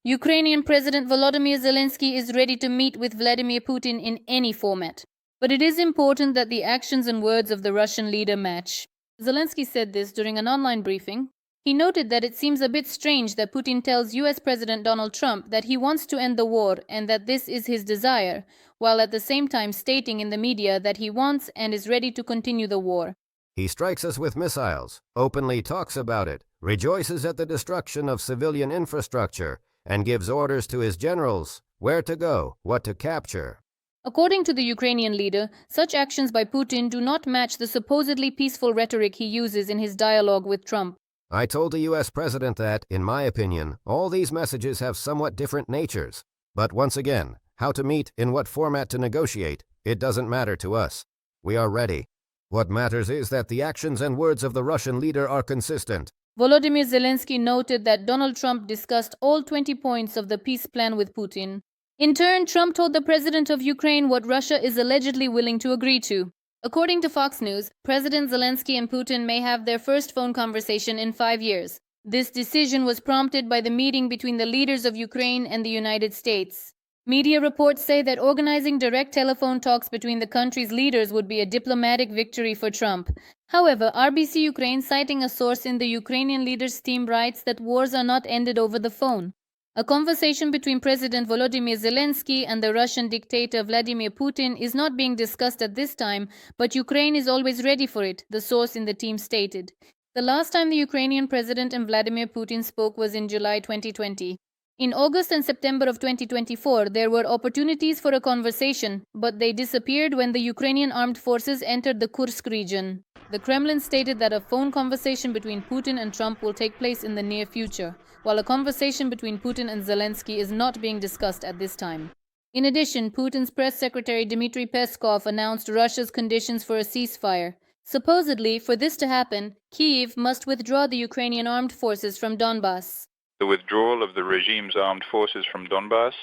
Ukrainian President Volodymyr Zelensky is ready to meet with Vladimir Putin in any format. But it is important that the actions and words of the Russian leader match. Zelensky said this during an online briefing. He noted that it seems a bit strange that Putin tells US President Donald Trump that he wants to end the war and that this is his desire, while at the same time stating in the media that he wants and is ready to continue the war. He strikes us with missiles, openly talks about it, rejoices at the destruction of civilian infrastructure, and gives orders to his generals where to go, what to capture. According to the Ukrainian leader, such actions by Putin do not match the supposedly peaceful rhetoric he uses in his dialogue with Trump. I told the US president that, in my opinion, all these messages have somewhat different natures. But once again, how to meet, in what format to negotiate, it doesn't matter to us. We are ready. What matters is that the actions and words of the Russian leader are consistent. Volodymyr Zelensky noted that Donald Trump discussed all 20 points of the peace plan with Putin. In turn, Trump told the president of Ukraine what Russia is allegedly willing to agree to. According to Fox News, President Zelensky and Putin may have their first phone conversation in 5 years. This decision was prompted by the meeting between the leaders of Ukraine and the United States. Media reports say that organizing direct telephone talks between the country's leaders would be a diplomatic victory for Trump. However, RBC Ukraine, citing a source in the Ukrainian leader's team, writes that wars are not ended over the phone. A conversation between President Volodymyr Zelensky and the Russian dictator Vladimir Putin is not being discussed at this time, but Ukraine is always ready for it, the source in the team stated. The last time the Ukrainian president and Vladimir Putin spoke was in July 2020. In August and September of 2024, there were opportunities for a conversation, but they disappeared when the Ukrainian armed forces entered the Kursk region. The Kremlin stated that a phone conversation between Putin and Trump will take place in the near future, while a conversation between Putin and Zelensky is not being discussed at this time. In addition, Putin's press secretary Dmitry Peskov announced Russia's conditions for a ceasefire. Supposedly, for this to happen, Kyiv must withdraw the Ukrainian armed forces from Donbass. The withdrawal of the regime's armed forces from Donbass,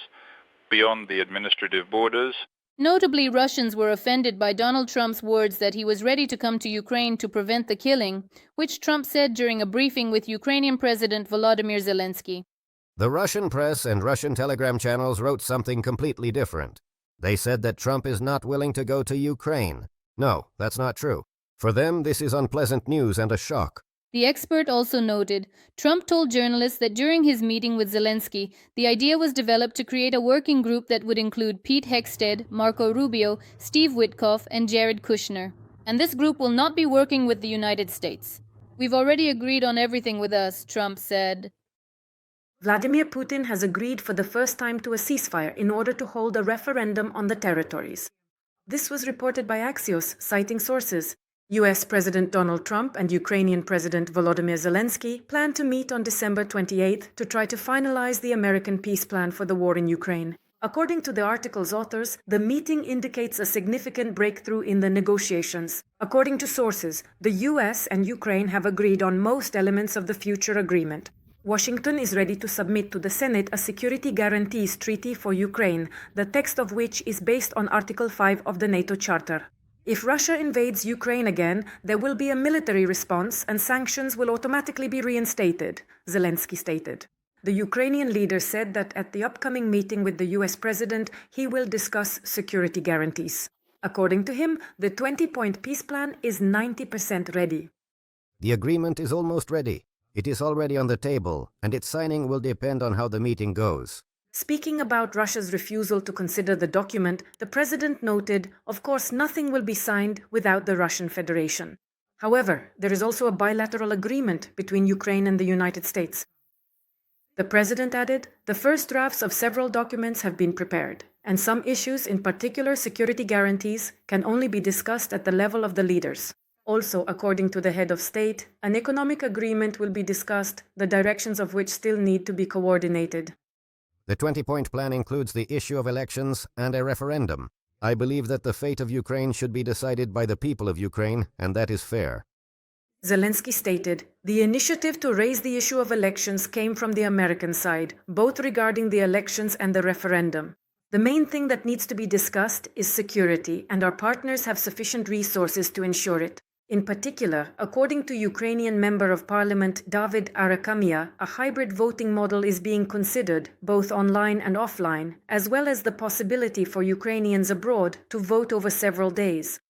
beyond the administrative borders. Notably, Russians were offended by Donald Trump's words that he was ready to come to Ukraine to prevent the killing, which Trump said during a briefing with Ukrainian President Volodymyr Zelensky. The Russian press and Russian telegram channels wrote something completely different. They said that Trump is not willing to go to Ukraine. No, that's not true. For them, this is unpleasant news and a shock. The expert also noted, Trump told journalists that during his meeting with Zelensky, the idea was developed to create a working group that would include Pete Hegsted, Marco Rubio, Steve Witkoff, and Jared Kushner. And this group will not be working with the United States. We've already agreed on everything with us, Trump said. Vladimir Putin has agreed for the first time to a ceasefire in order to hold a referendum on the territories. This was reported by Axios, citing sources. US President Donald Trump and Ukrainian President Volodymyr Zelensky plan to meet on December 28 to try to finalize the American peace plan for the war in Ukraine. According to the article's authors, the meeting indicates a significant breakthrough in the negotiations. According to sources, the US and Ukraine have agreed on most elements of the future agreement. Washington is ready to submit to the Senate a security guarantees treaty for Ukraine, the text of which is based on Article 5 of the NATO Charter. If Russia invades Ukraine again, there will be a military response and sanctions will automatically be reinstated, Zelensky stated. The Ukrainian leader said that at the upcoming meeting with the US president, he will discuss security guarantees. According to him, the 20-point peace plan is 90% ready. The agreement is almost ready. It is already on the table, and its signing will depend on how the meeting goes. Speaking about Russia's refusal to consider the document, the president noted, of course, nothing will be signed without the Russian Federation. However, there is also a bilateral agreement between Ukraine and the United States. The president added, the first drafts of several documents have been prepared, and some issues, in particular security guarantees, can only be discussed at the level of the leaders. Also, according to the head of state, an economic agreement will be discussed, the directions of which still need to be coordinated. The 20-point plan includes the issue of elections and a referendum. I believe that the fate of Ukraine should be decided by the people of Ukraine, and that is fair. Zelensky stated, the initiative to raise the issue of elections came from the American side, both regarding the elections and the referendum. The main thing that needs to be discussed is security, and our partners have sufficient resources to ensure it. In particular, according to Ukrainian Member of Parliament David Arakamia, a hybrid voting model is being considered, both online and offline, as well as the possibility for Ukrainians abroad to vote over several days.